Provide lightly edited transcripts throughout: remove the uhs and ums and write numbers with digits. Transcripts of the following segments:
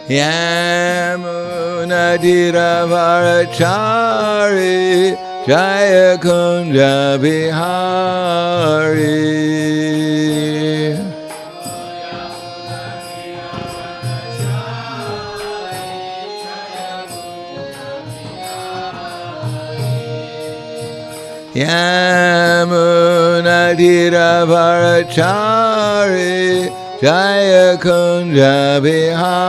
Yamunadiravarachari Jaya Kunja Bihari. Yamunadiravarachari Jaya Kunja Bihari.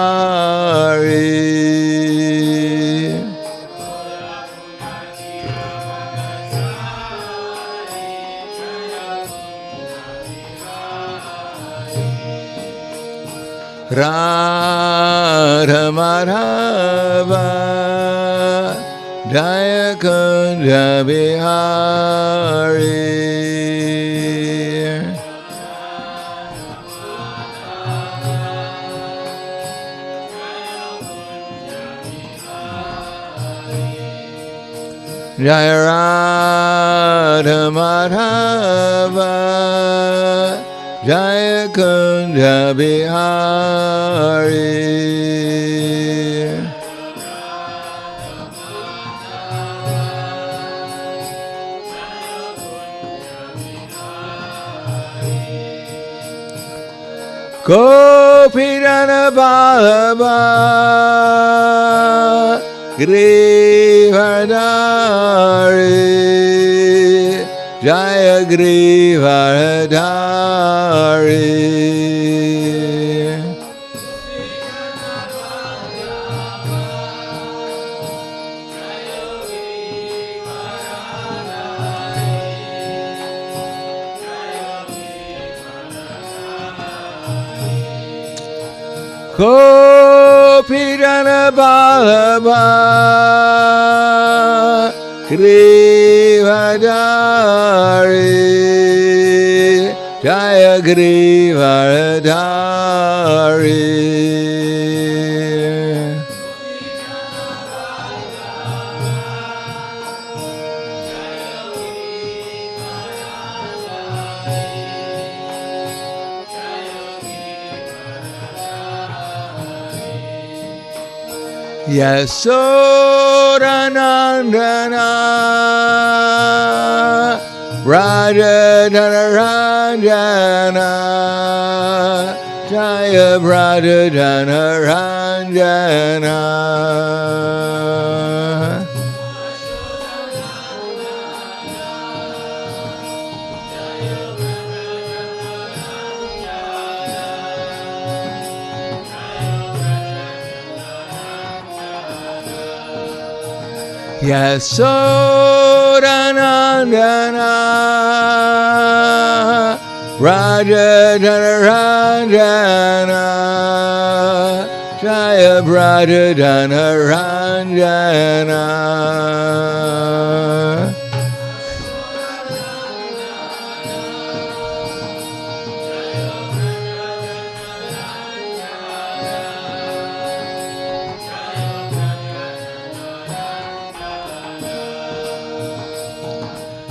Radha Madhava Jaya Kunja Bihari. Jaya Radha Madhava Jaya Kunja Bihari. Gopidana Ballabha Grivadari Jaya Grivadari. Gopidana Ballabha Grivadari Jaya Grivadari. Yasodanandana Raja Dhanaranjana Jaya Raja Dhanaranjana. Yasodanandana Raja Dhanaranjana Jaya Raja Dhanaranjana.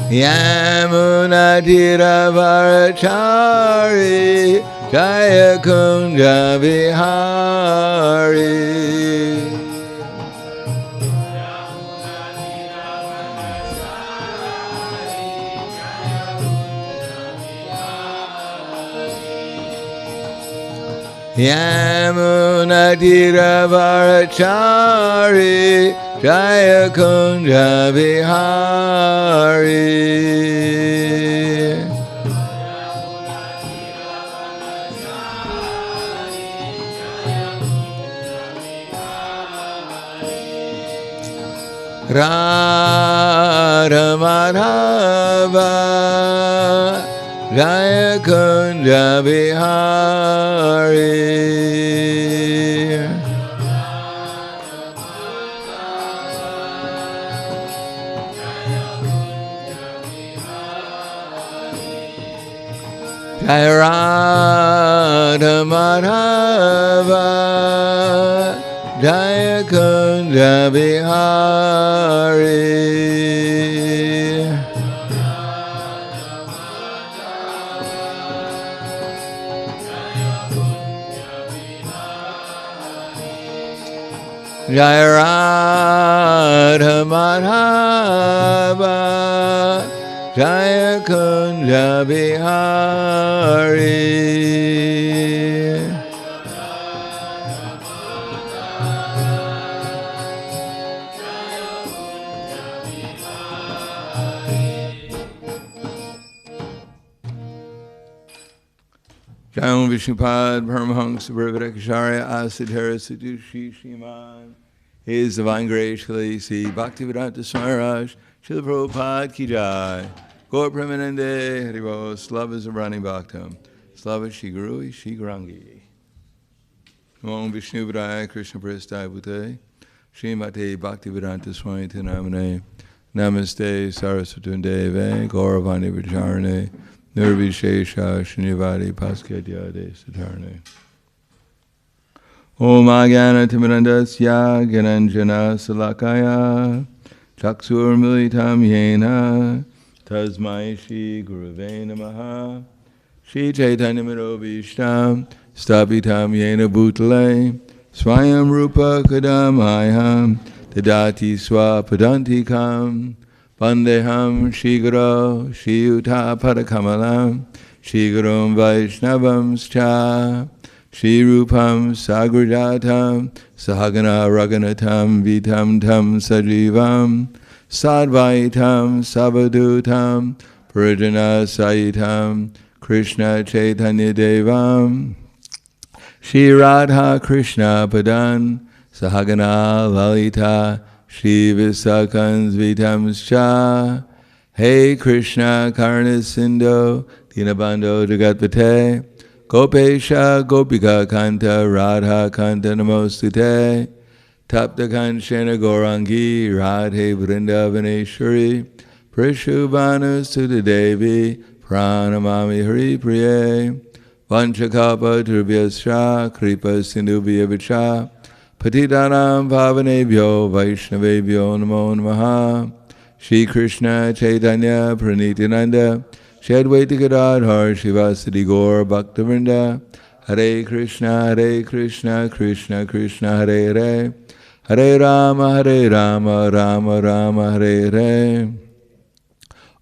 Yamunadiravarachari Jaya Kunja Bihari. Yamunadiravarachari Jaya Kunja Bihari. Radha Madhava Jaya Kunja Bihari. Jaya Radha Madhava Jaya Kunja Bihari. Jai Radha Madhava Jaya Kunja Bihari. Jayam Vishnupad Paramahansa Brahmadakacharya Asadhara Sadushi Shiman. His Divine Grace Shri Bhaktivedanta Smaraj Srila Prabhupada Ki Jai. Gaur Premanande Haribo Slava Zabrani Bhaktam Slava Shri Guru Shri Grangi. Om Vishnu Vidaya Krishna Prasthaya Bhute Srimate Bhaktivedanta Swami Namane Namaste Saraswati Deve Gauravani Vicharane Nirvishesha Srinivadi Paskadyade Satarne. Om Agana Timirandasya Gananjana Salakaya Chaksur Militam Yena Tasmai Shri Gurave Namaha Shri Chaitanya Mirovishtam Stapitam Yena Bhutale Swayam Rupa Kadamayam Tadati Swapadantikam Vandeham Shri Guru Shri Yuta Padakamalam Shri Gurum Vaishnavam Scha Shri Rupam Sagrajatam Sahagana Raganatam Vitam Tam Sajivam Sadvaitam Savadutam Purjana Saitam Krishna Chaitanya Devam Shri Radha Krishna Padan Sahagana Lalita Shri Visakans Vitamscha Hey Krishna Karna Sindho Dinabando Jagatpate Gopesha Gopika Kanta Radha Kanta Namostute Tapta Kanchana Gaurangi Radhe Vrindavaneshwari Prishubhanu Sudha Devi Pranamami Hari Priye Vanchakapa Dhruvyascha Kripa Sindhubhyavicha Patitanam Pavanebhyo Vaishnavebhyo Namo Namaha Shri Krishna Chaitanya Pranityananda Shri Advaita Gadadhar Shivasadi Gaur Bhaktivinoda Hare Krishna Krishna Krishna Hare Hare Hare Rama Rama Rama Hare Hare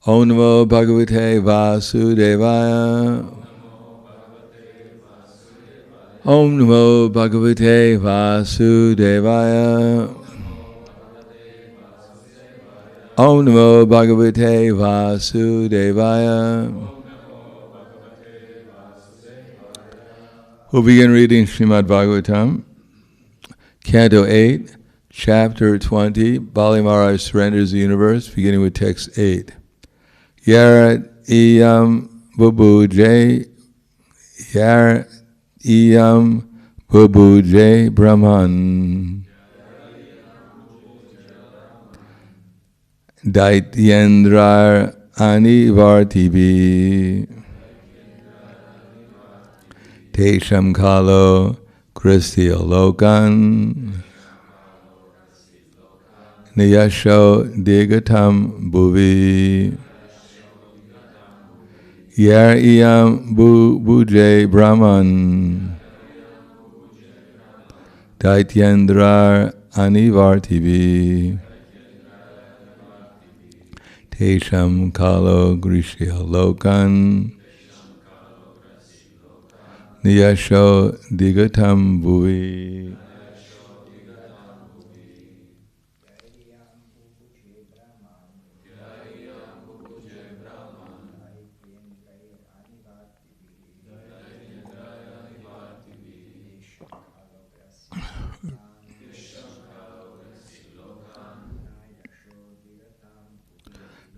Om Namo Bhagavate Vasudevaya Om Namo Bhagavate Vasudevaya Om Namo Bhagavate Vasudevaya. We'll begin reading Srimad Bhagavatam, Canto 8, Chapter 20. Bali Maharaj surrenders the universe, beginning with text 8. Yarat iyam bubuje Yarat iyam bubuje Brahman Daityendrar anivartivi Tesham kalo Kristya lokan Niyasho digatam bhuvi Yar iyam buje Brahman Daityendrar anivartivi Tesham kalo grishya lokan Niyasho digatam bhuvi.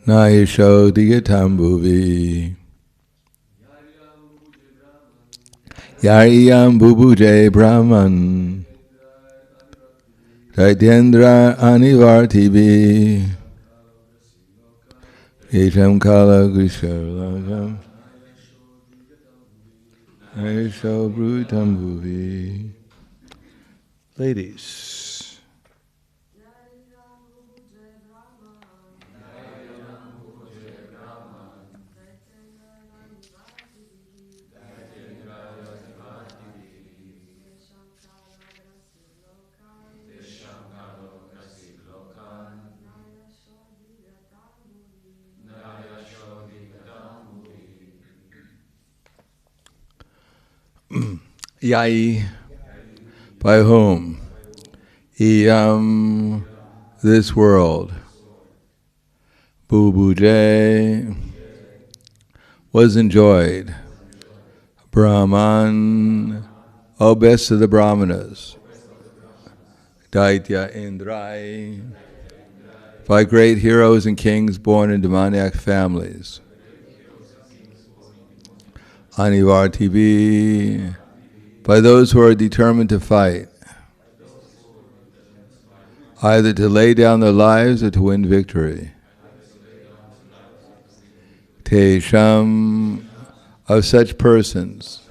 Nayasho digatam bhuvi. Yariyam bubuje Brahman Daityendra anivartivi Yesham kala grisharlagam Nayasho brutam bhuvi. Ladies. Yai, by whom? Iyam, this world. Bubuje, was enjoyed. Brahman, O best of the Brahmanas. Daitya Indrai, by great heroes and kings born in demoniac families. Anivartibi, by those who are determined to fight, either to lay down their lives or to win victory. Tesham, of such persons.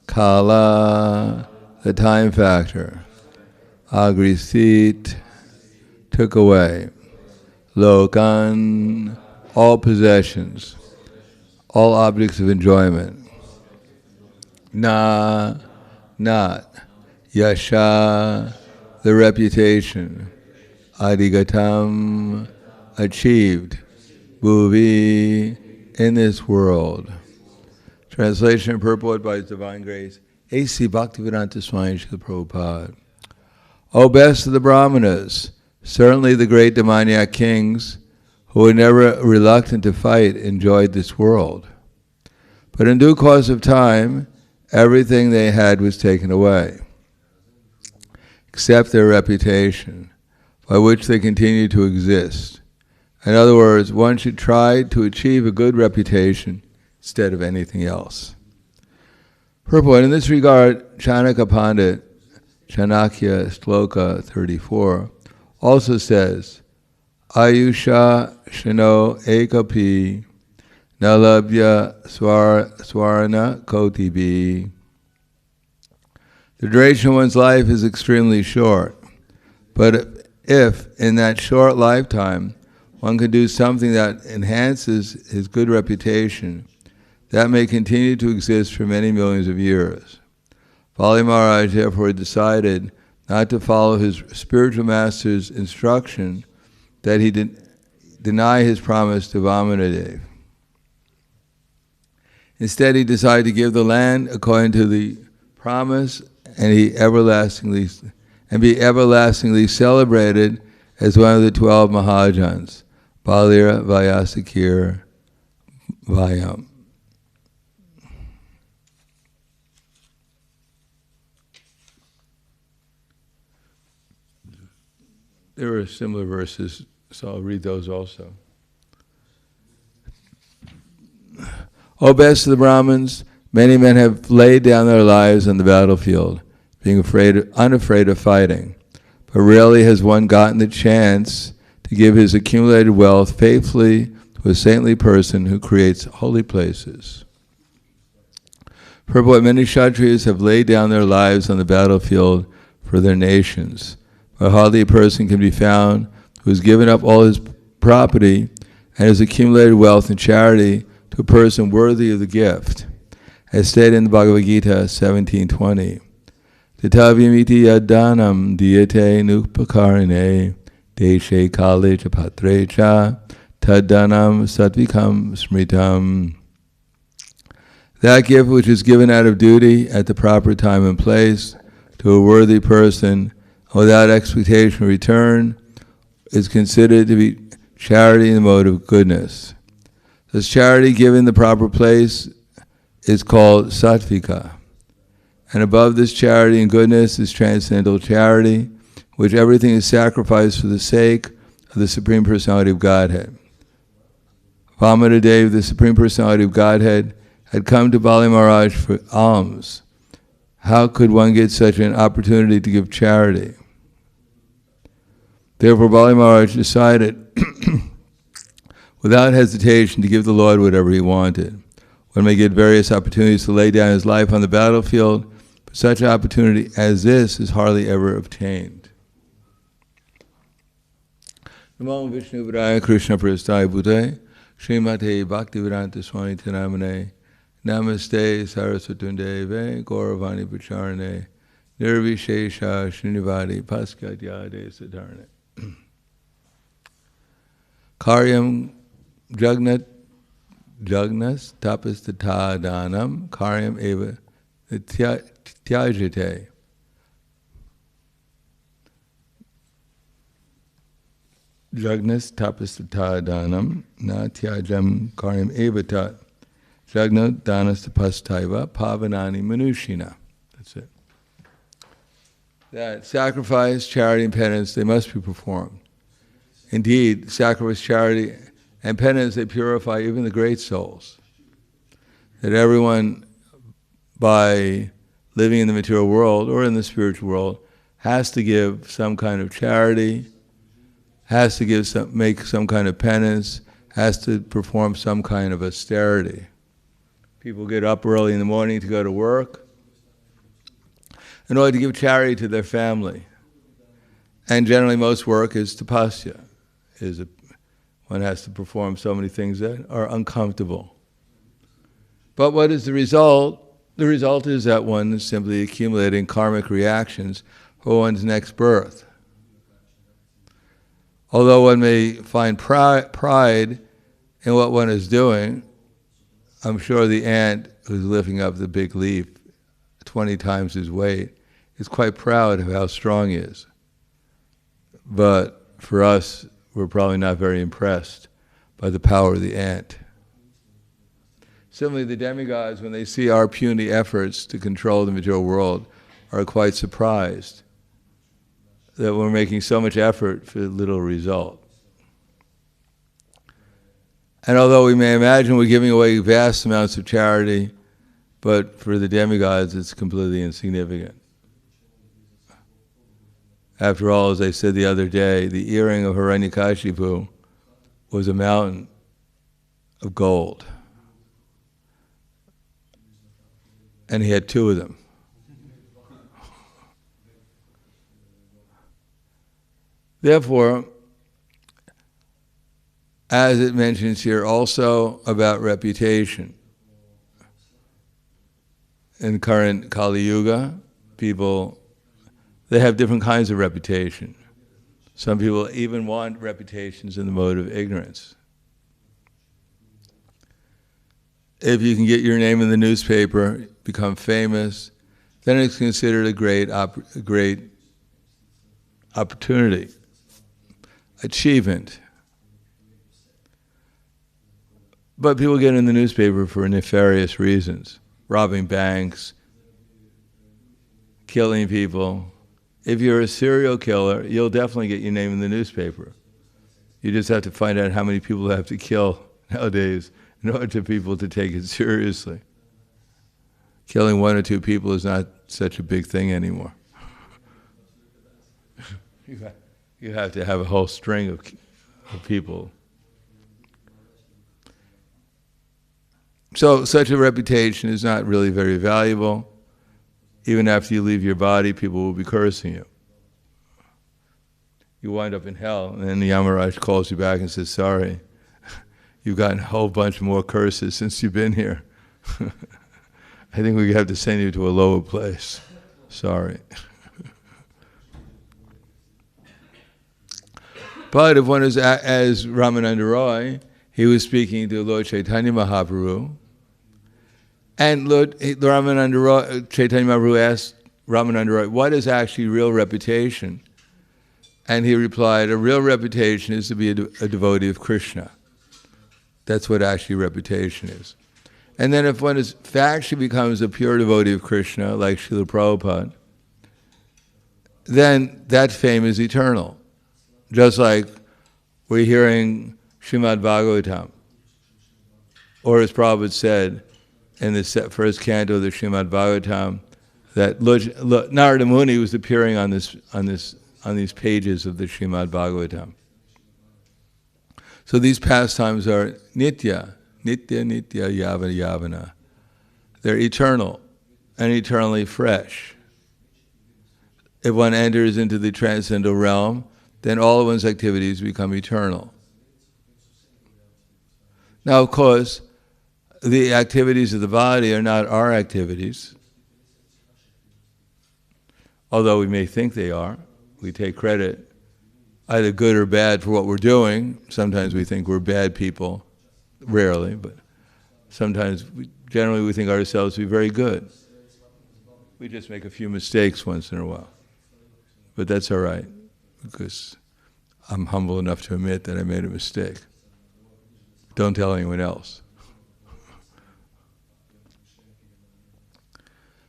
Kala, the time factor. Agrisit, took away. Lokan, all possessions, all objects of enjoyment. Na, not. Yasha, the reputation. Adigatam, achieved. Bhuvi, in this world. Translation and purport by His Divine Grace, A.C. Bhaktivedanta Swami Srila Prabhupada. O best of the Brahmanas, certainly the great demoniac kings, who were never reluctant to fight, enjoyed this world. But in due course of time, everything they had was taken away, except their reputation, by which they continued to exist. In other words, one should try to achieve a good reputation instead of anything else. Purport, in this regard, Chanakya Pandit, Chanakya Sloka 34, also says, Ayusha Shino Ekapi Nalabhya Swarna Kotibi. The duration of one's life is extremely short, but if in that short lifetime one can do something that enhances his good reputation, that may continue to exist for many millions of years. Bali Maharaj therefore decided not to follow his spiritual master's instruction that he deny his promise to Vamanadev. Instead, he decided to give the land according to the promise and be everlastingly celebrated as one of the 12 Mahajans, Balira Vyasakir Vayam. There are similar verses, so I'll read those also. O best of the Brahmins, many men have laid down their lives on the battlefield, being unafraid of fighting. But rarely has one gotten the chance to give his accumulated wealth faithfully to a saintly person who creates holy places. Purport, many Kshatriyas have laid down their lives on the battlefield for their nations, but hardly a person can be found who has given up all his property and his accumulated wealth in charity to a person worthy of the gift, as stated in the Bhagavad Gita 17:20. Tatavyamiti yadanam diyate nupakarine deshe kale cha patre cha tadanam satvikam smritam. That gift which is given out of duty at the proper time and place to a worthy person without expectation of return is considered to be charity in the mode of goodness. This charity given the proper place is called sattvika. And above this charity and goodness is transcendental charity, which everything is sacrificed for the sake of the Supreme Personality of Godhead. Vamanadev, the Supreme Personality of Godhead, had come to Bali Maharaj for alms. How could one get such an opportunity to give charity? Therefore, Bali Maharaj decided without hesitation to give the Lord whatever he wanted. One may get various opportunities to lay down his life on the battlefield, but such an opportunity as this is hardly ever obtained. Namo Vishnu Vidaya Krishna Prasthaya Bhute Srimate Bhaktivedanta Swami Tinamane Namaste Saraswatundeve Gauravani Pacharane Nirvishesha Srinivadi Paskadyade Siddharne. Karyam Jagnas Tapas Tatadhanam Karyam Eva tyajate. Jagnas tapastata danam na tyajam karyam evatat. Jagna danas tapastaiva pavanani manushina. That's it. That sacrifice, charity, and penance, they must be performed. Indeed, sacrifice, charity, and penance, they purify even the great souls. That everyone, by living in the material world or in the spiritual world, has to give some kind of charity, has to make some kind of penance, has to perform some kind of austerity. People get up early in the morning to go to work in order to give charity to their family. And generally most work is tapasya. One has to perform so many things that are uncomfortable. But what is the result? The result is that one is simply accumulating karmic reactions for one's next birth. Although one may find pride in what one is doing, I'm sure the ant who's lifting up the big leaf 20 times his weight is quite proud of how strong he is. But for us, we're probably not very impressed by the power of the ant. Similarly, the demigods, when they see our puny efforts to control the material world, are quite surprised that we're making so much effort for little result. And although we may imagine we're giving away vast amounts of charity, but for the demigods it's completely insignificant. After all, as I said the other day, the earring of Hiranyakashipu was a mountain of gold. And he had 2 of them. Therefore, as it mentions here also about reputation, in current Kali Yuga, people, they have different kinds of reputation. Some people even want reputations in the mode of ignorance. If you can get your name in the newspaper, become famous, then it's considered a great opportunity, achievement. But people get in the newspaper for nefarious reasons, robbing banks, killing people. If you're a serial killer, you'll definitely get your name in the newspaper. You just have to find out how many people have to kill nowadays in order for people to take it seriously. Killing 1 or 2 people is not such a big thing anymore. You have to have a whole string of people. So such a reputation is not really very valuable. Even after you leave your body, people will be cursing you. You wind up in hell, and then the Yamaraj calls you back and says, sorry, you've gotten a whole bunch more curses since you've been here. I think we have to send you to a lower place. Sorry. But if one is as Ramananda Roy, he was speaking to Lord Chaitanya Mahaprabhu, and Chaitanya Mahaprabhu asked Ramananda Roy, what is actually real reputation? And he replied, a real reputation is to be a devotee of Krishna. That's what actually reputation is. And then if one actually becomes a pure devotee of Krishna, like Srila Prabhupada, then that fame is eternal. Just like we're hearing Srimad Bhagavatam, or as Prabhupada said in the first canto of the Srimad Bhagavatam, that Narada Muni was appearing on these pages of the Srimad Bhagavatam. So these pastimes are nitya, yavana yavana. They're eternal and eternally fresh. If one enters into the transcendental realm, then all of one's activities become eternal. Now, of course, the activities of the body are not our activities, although we may think they are. We take credit, either good or bad, for what we're doing. Sometimes we think we're bad people, rarely, but sometimes generally we think ourselves to be very good. We just make a few mistakes once in a while. But that's all right, because I'm humble enough to admit that I made a mistake. Don't tell anyone else.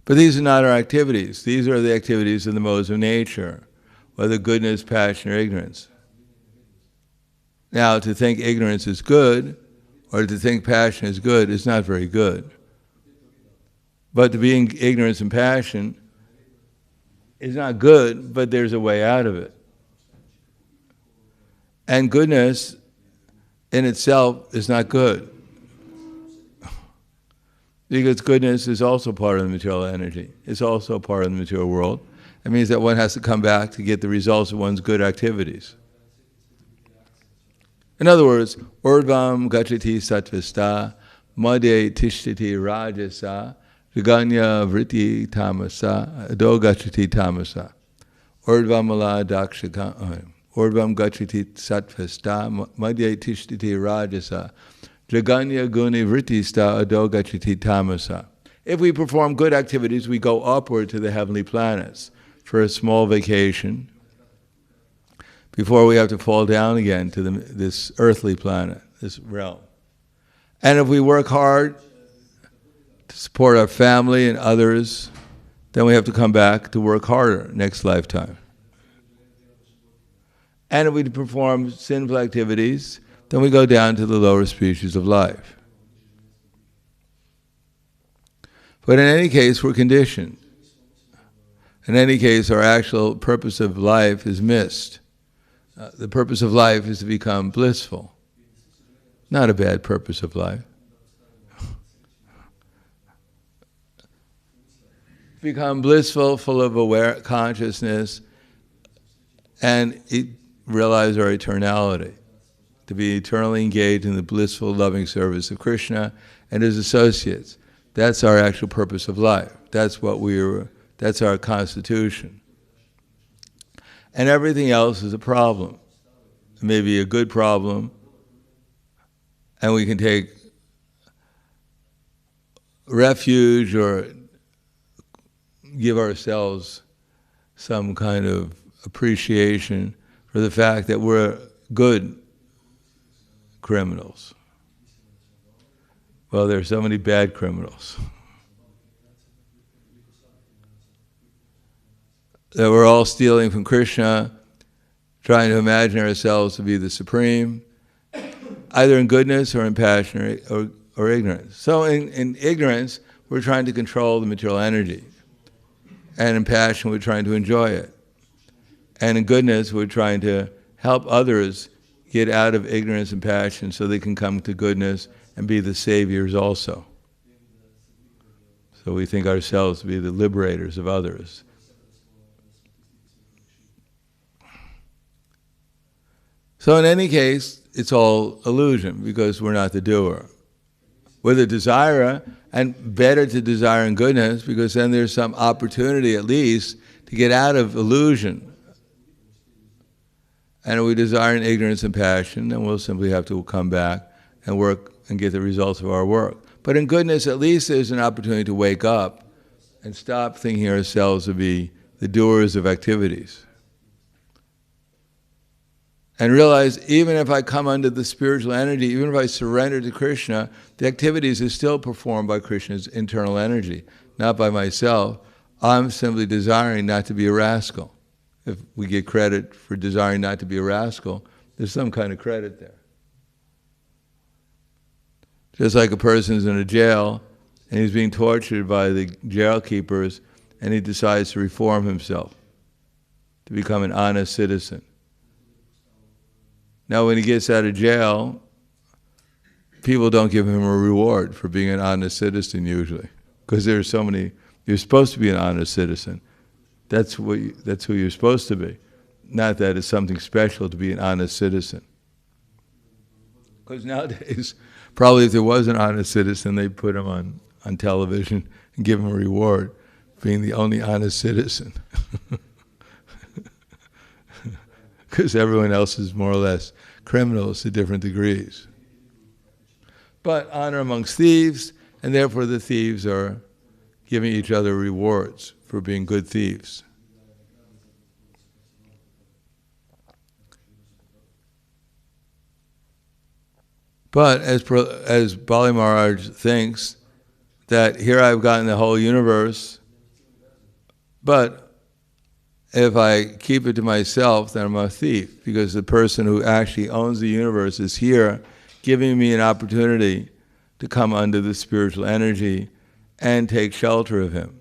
But these are not our activities. These are the activities of the modes of nature, whether goodness, passion, or ignorance. Now, to think ignorance is good, or to think passion is good, is not very good. But to be in ignorance and passion is not good, but there's a way out of it. And goodness in itself is not good. Because goodness is also part of the material energy. It's also part of the material world. It means that one has to come back to get the results of one's good activities. In other words, urdvam gacchati sattvasta, madhye tishtiti rajasa, jaganya vritti tamasa, ado gacchati tamasa. Urdvamala dakshaka, urdvam gacchati sattvasta, madhye tishtiti rajasa, jaganya guni vritti sta, ado gacchati tamasa. If we perform good activities, we go upward to the heavenly planets for a small vacation, before we have to fall down again to this earthly planet, this realm. And if we work hard to support our family and others, then we have to come back to work harder next lifetime. And if we perform sinful activities, then we go down to the lower species of life. But in any case, we're conditioned. In any case, our actual purpose of life is missed. The purpose of life is to become blissful. Not a bad purpose of life. Become blissful, full of aware consciousness, and realize our eternality. To be eternally engaged in the blissful, loving service of Krishna and his associates. That's our actual purpose of life. That's our constitution. And everything else is a problem. It may be a good problem, and we can take refuge or give ourselves some kind of appreciation for the fact that we're good criminals. Well, there are so many bad criminals. That we're all stealing from Krishna, trying to imagine ourselves to be the supreme, either in goodness or in passion or ignorance. So in ignorance, we're trying to control the material energy. And in passion, we're trying to enjoy it. And in goodness, we're trying to help others get out of ignorance and passion so they can come to goodness and be the saviors also. So we think ourselves to be the liberators of others. So in any case, it's all illusion because we're not the doer. We're the desirer, and better to desire in goodness because then there's some opportunity at least to get out of illusion. And if we desire in ignorance and passion, then we'll simply have to come back and work and get the results of our work. But in goodness, at least there's an opportunity to wake up and stop thinking ourselves to be the doers of activities. And realize even if I come under the spiritual energy, even if I surrender to Krishna, the activities are still performed by Krishna's internal energy, not by myself. I'm simply desiring not to be a rascal. If we get credit for desiring not to be a rascal, there's some kind of credit there. Just like a person's in a jail and he's being tortured by the jail keepers and he decides to reform himself, to become an honest citizen. Now, when he gets out of jail, people don't give him a reward for being an honest citizen usually, because there are so many. You're supposed to be an honest citizen. That's who you're supposed to be. Not that it's something special to be an honest citizen. Because nowadays, probably if there was an honest citizen, they'd put him on television and give him a reward for being the only honest citizen. Because everyone else is more or less criminals to different degrees. But honor amongst thieves, and therefore the thieves are giving each other rewards for being good thieves. But as Bali Maharaj thinks, that here I've gotten the whole universe, but if I keep it to myself, then I'm a thief, because the person who actually owns the universe is here, giving me an opportunity to come under the spiritual energy and take shelter of him.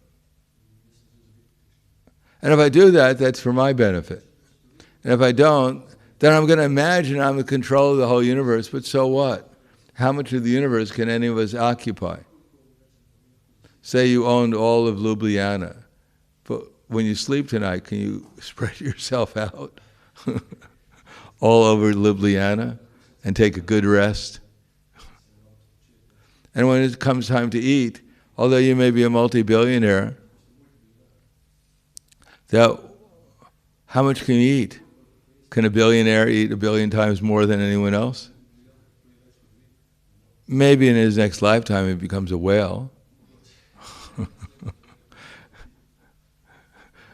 And if I do that, that's for my benefit. And if I don't, then I'm going to imagine I'm in control of the whole universe, but so what? How much of the universe can any of us occupy? Say you owned all of Ljubljana, but when you sleep tonight, can you spread yourself out all over Ljubljana and take a good rest? And when it comes time to eat, although you may be a multi-billionaire, how much can you eat? Can a billionaire eat 1 billion times more than anyone else? Maybe in his next lifetime he becomes a whale.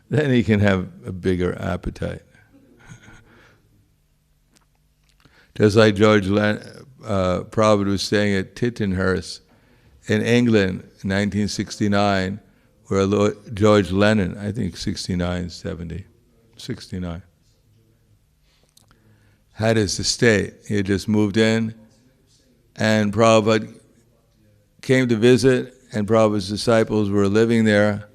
Then he can have a bigger appetite. Just like George Prabhupada was staying at Tittenhurst in England in 1969, where George Lennon, I think 69, 69, had his estate. He had just moved in, and Prabhupada came to visit, and Prabhupada's disciples were living there,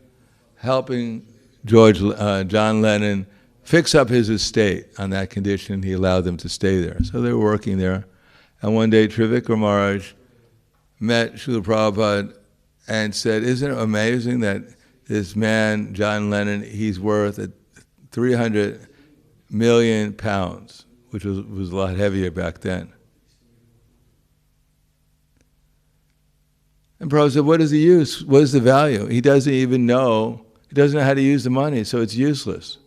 helping John Lennon fix up his estate. On that condition, he allowed them to stay there. So they were working there. And one day, Trivikram Maharaj met Srila Prabhupada and said, "Isn't it amazing that this man, John Lennon, he's worth 300 million pounds, which was a lot heavier back then." And Prabhupada said, "What is the use? What is the value?" He doesn't even know. He doesn't know how to use the money, so it's useless.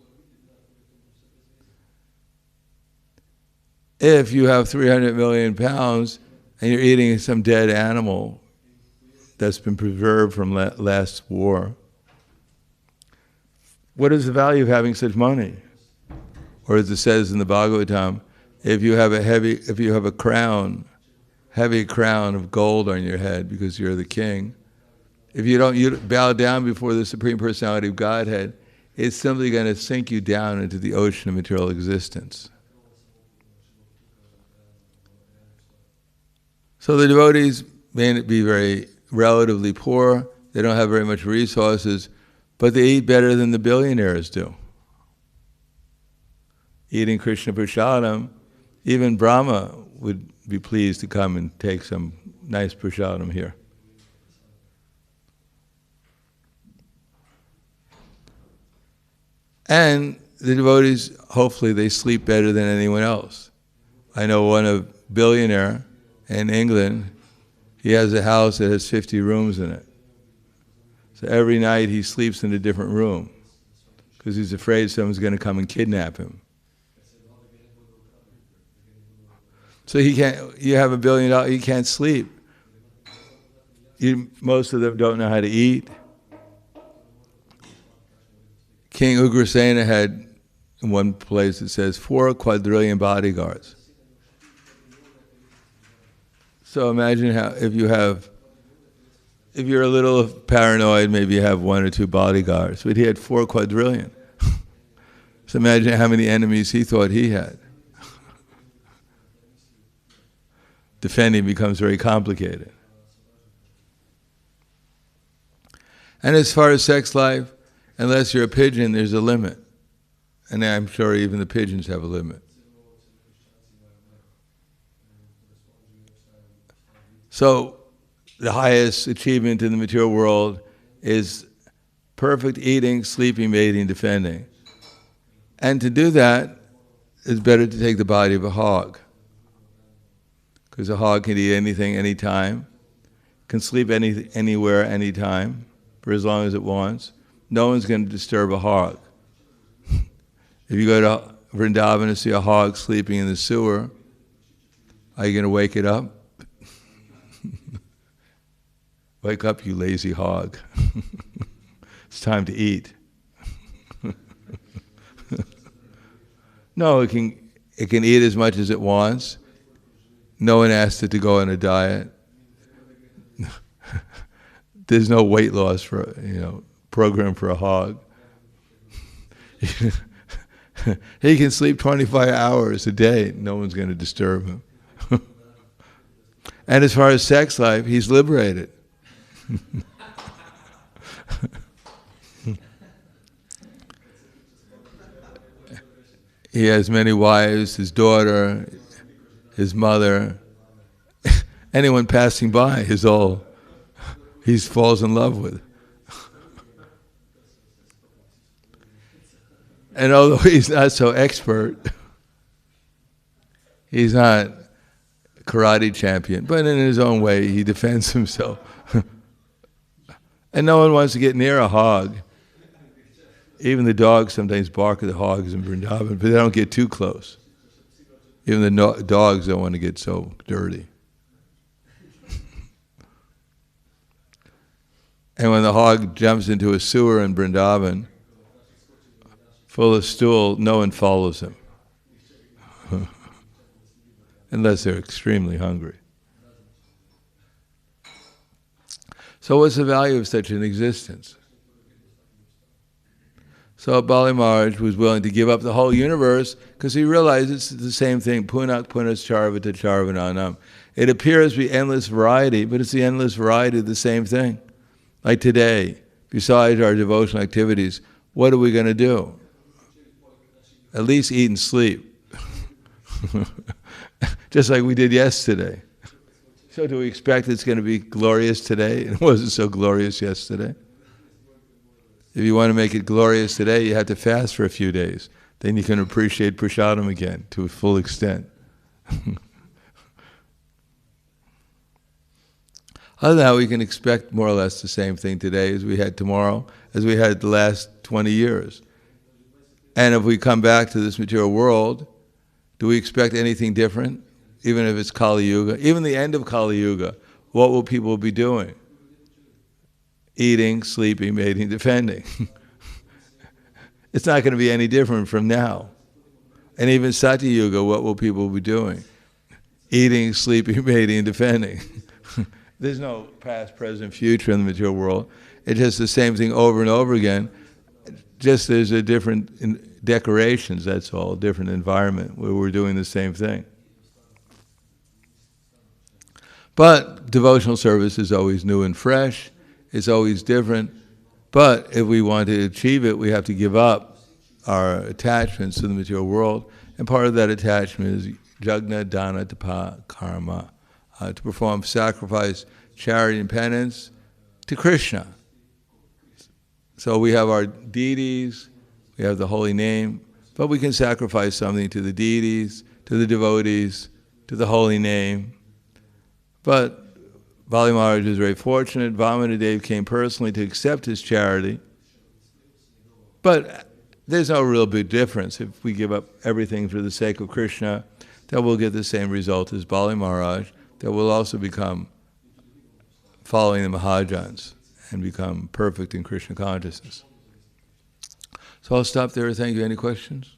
If you have 300 million pounds and you're eating some dead animal that's been preserved from last war, what is the value of having such money? Or as it says in the Bhagavatam, if you have a crown, heavy crown of gold on your head because you're the king, if you bow down before the Supreme Personality of Godhead, it's simply going to sink you down into the ocean of material existence. So the devotees may be very relatively poor, they don't have very much resources, but they eat better than the billionaires do. Eating Krishna prasadam, even Brahma would be pleased to come and take some nice prasadam here. And the devotees, hopefully they sleep better than anyone else. I know one billionaire in England, he has a house that has 50 rooms in it. So every night he sleeps in a different room because he's afraid someone's going to come and kidnap him. So you have $1 billion, you can't sleep. Most of them don't know how to eat. King Ugrasena had, in one place it says, 4 quadrillion bodyguards. So imagine how, if you're a little paranoid, maybe you have 1 or 2 bodyguards, but he had 4 quadrillion. So imagine how many enemies he thought he had. Defending becomes very complicated. And as far as sex life, unless you're a pigeon, there's a limit. And I'm sure even the pigeons have a limit. So the highest achievement in the material world is perfect eating, sleeping, mating, defending. And to do that, it's better to take the body of a hog. Because a hog can eat anything, anytime, can sleep anywhere, anytime, for as long as it wants. No one's going to disturb a hog. If you go to Vrindavan and see a hog sleeping in the sewer, are you going to wake it up? Wake up, you lazy hog. It's time to eat. No, it can eat as much as it wants. No one asked it to go on a diet. There's no weight loss program for a hog. He can sleep 25 hours a day. No one's going to disturb him. And as far as sex life, he's liberated. He has many wives, his daughter, his mother. Anyone passing by he falls in love with. And although he's not so expert, he's not a karate champion, but in his own way, he defends himself. And no one wants to get near a hog. Even the dogs sometimes bark at the hogs in Vrindavan, but they don't get too close. Even the dogs don't want to get so dirty. And when the hog jumps into a sewer in Vrindavan, full of stool, no one follows him. Unless they're extremely hungry. So what's the value of such an existence? So Bali Maharaj was willing to give up the whole universe because he realized it's the same thing, punak punas charvata charvananam. It appears to be endless variety, but it's the endless variety of the same thing. Like today, besides our devotional activities, what are we going to do? At least eat and sleep. Just like we did yesterday. So do we expect it's going to be glorious today? It wasn't so glorious yesterday. If you want to make it glorious today, you have to fast for a few days. Then you can appreciate prasadam again to a full extent. Other than that, we can expect more or less the same thing today as we had tomorrow, as we had the last 20 years. And if we come back to this material world, do we expect anything different? Even if it's Kali Yuga, even the end of Kali Yuga, what will people be doing? Eating, sleeping, mating, defending. It's not going to be any different from now. And even Satya Yuga, what will people be doing? Eating, sleeping, mating, and defending. There's no past, present, future in the material world. It's just the same thing over and over again. Just there's a different decorations, that's all, different environment where we're doing the same thing. But devotional service is always new and fresh. It's always different. But if we want to achieve it, we have to give up our attachments to the material world. And part of that attachment is jagna, dana, tapa, karma. To perform sacrifice, charity, and penance to Krishna. So we have our deities, we have the holy name, but we can sacrifice something to the deities, to the devotees, to the holy name. But Bali Maharaj is very fortunate. Vamanadev came personally to accept his charity. But there's no real big difference. If we give up everything for the sake of Krishna, that we'll get the same result as Bali Maharaj, that will also become following the Mahajans and become perfect in Krishna consciousness. So I'll stop there. Thank you. Any questions?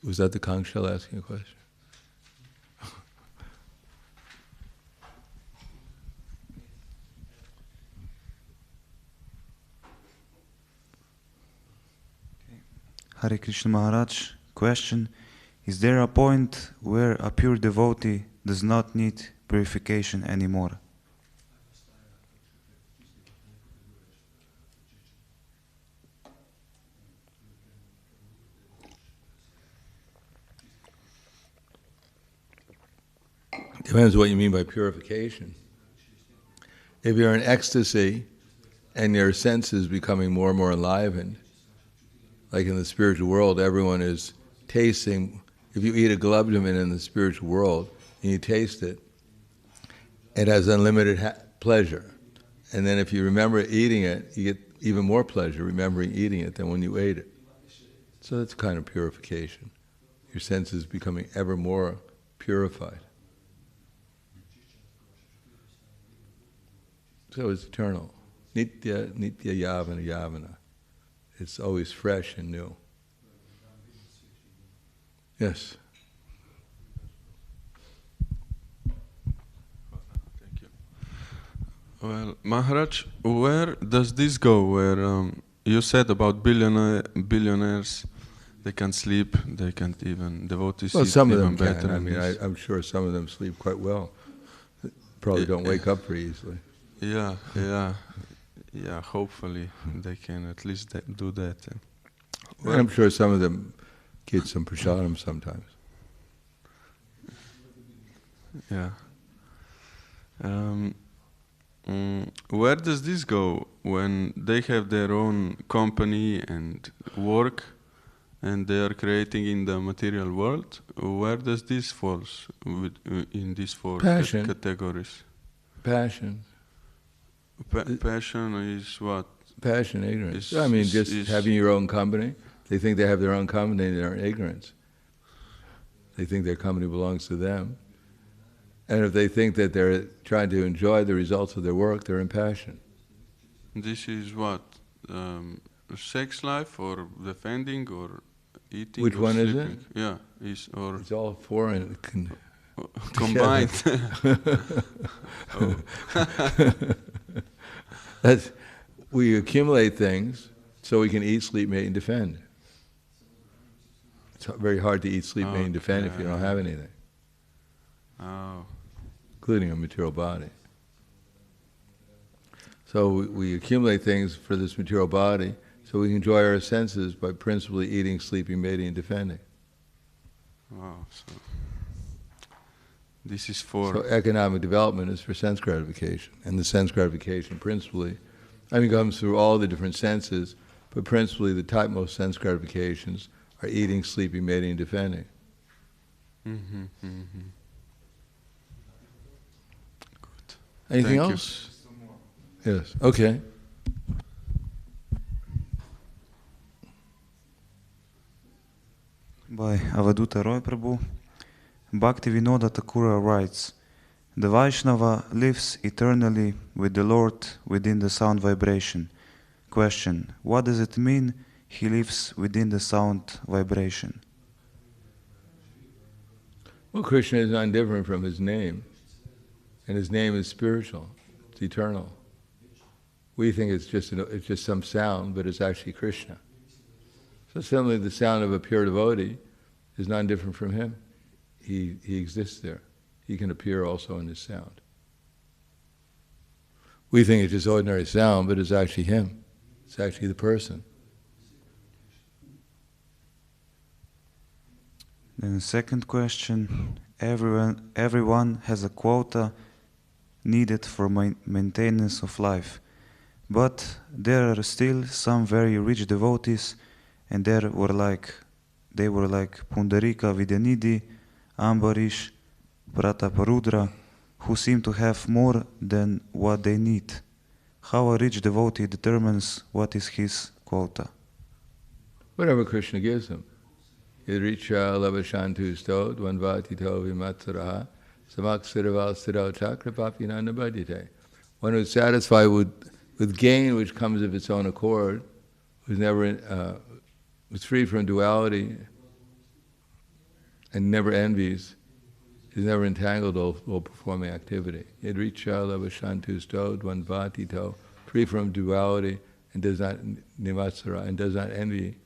Was that the conch shell asking a question? Hare Krishna Maharaj, question: is there a point where a pure devotee does not need purification anymore? Depends what you mean by purification. If you're in ecstasy and your senses becoming more and more enlivened, like in the spiritual world, everyone is tasting. If you eat a gulab jamun in the spiritual world and you taste it, it has unlimited pleasure. And then if you remember eating it, you get even more pleasure remembering eating it than when you ate it. So that's kind of purification. Your senses becoming ever more purified. So it's eternal. Nitya, nitya, yavana, yavana. It's always fresh and new. Yes. Thank you. Well, Maharaj, where does this go? Where you said about billionaires, they can sleep, they can't even devotees Well, sleep some of even them better. can. I mean, I'm sure some of them sleep quite well. Probably don't wake up very easily. Yeah. Hopefully, they can at least do that. Well, I'm sure some of them get some prasadam sometimes. Yeah. Where does this go when they have their own company and work, and they are creating in the material world? Where does this falls in these four categories? Passion. Passion is what? Passion, ignorance. I mean, just having your own company. They think they have their own company, they're in ignorance. They think their company belongs to them. And if they think that they're trying to enjoy the results of their work, they're in passion. This is what? Sex life or defending or eating? Which or one sleeping? is it? Yeah, it's all foreign. Combined. We accumulate things so we can eat, sleep, mate, and defend. It's very hard to eat, sleep, mate, and defend if you don't have anything. Oh. Including a material body. So we accumulate things for this material body so we can enjoy our senses by principally eating, sleeping, mating, and defending. Wow. So this is for... So economic development is for sense gratification. And the sense gratification principally, comes through all the different senses, but principally the topmost sense gratifications are eating, sleeping, mating, and defending. Good. Anything Thank else? Yes. Okay. By Avaduta Roy Prabhu, Bhakti-Vinoda Thakura writes, the Vaishnava lives eternally with the Lord within the sound vibration. Question, what does it mean he lives within the sound vibration? Well, Krishna is not different from his name. And his name is spiritual. It's eternal. We think it's just some sound, but it's actually Krishna. So similarly, the sound of a pure devotee is not different from him. He exists there. He can appear also in his sound. We think it's just ordinary sound, but it's actually him. It's actually the person. Then the second question, everyone has a quota needed for maintenance of life. But there are still some very rich devotees, and they were like Pundarika Vidyanidhi, Ambarish, Prataparudra, who seem to have more than what they need. How a rich devotee determines what is his quota? Whatever Krishna gives him. Yadricha lavashantu sto dvanvatito vimatsaraha samaksiraval siddho chakrapapinanabadite. One who is satisfied with gain which comes of its own accord, who's who's free from duality and never envies, is never entangled while performing activity. Yadricha lavashantu sto dvanvatito, free from duality and does not nivatsara and does not envy,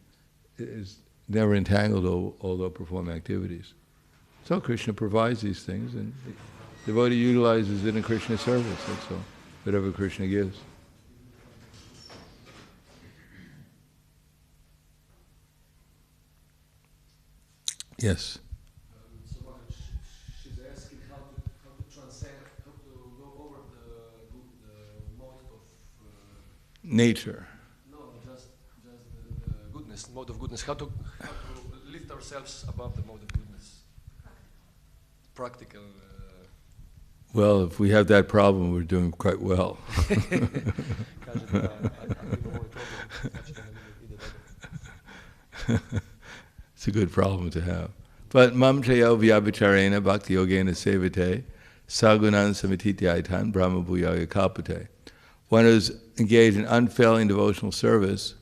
is never entangled although performing activities. So Krishna provides these things, and the devotee utilizes it in Krishna's service. That's all. Whatever Krishna gives. Yes. So she's asking how to transcend, how to go over the mode of nature. No, just the goodness, mode of goodness. How to lift ourselves above the mode of goodness. Practical. Well, if we have that problem, we're doing quite well. It's a good problem to have. But mam chayo vyabhicharena bhakti-yogena sevate sagunan samititi aitan brahma bhuyaga kalpate. one who's engaged in unfailing devotional service,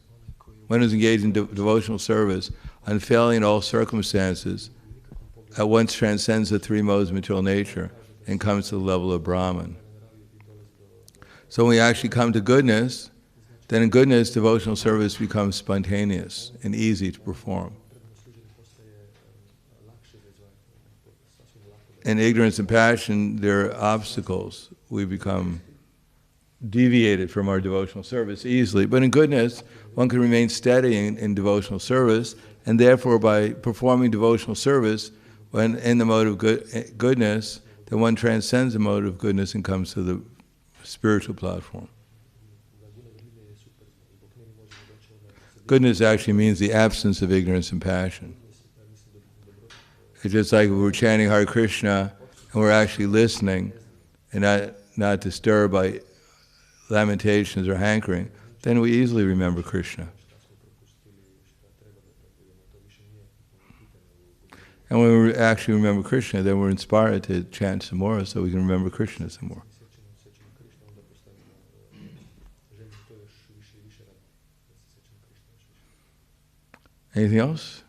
one who's engaged in devotional service, unfailing in all circumstances, at once transcends the three modes of material nature and comes to the level of Brahman. So when we actually come to goodness, then in goodness, devotional service becomes spontaneous and easy to perform. In ignorance and passion, there are obstacles. We become deviated from our devotional service easily. But in goodness, one can remain steady in devotional service, and therefore by performing devotional service, when in the mode of goodness, then one transcends the mode of goodness and comes to the spiritual platform. Goodness actually means the absence of ignorance and passion. It's just like if we're chanting Hare Krishna and we're actually listening and not disturbed by lamentations or hankering, then we easily remember Krishna. And when we actually remember Krishna, then we're inspired to chant some more so we can remember Krishna some more. Anything else?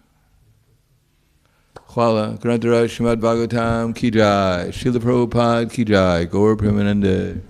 Hvala, Grantaraj Srimad Bhagavatam ki jai, Srila Prabhupada ki jai, Gaur Premanande.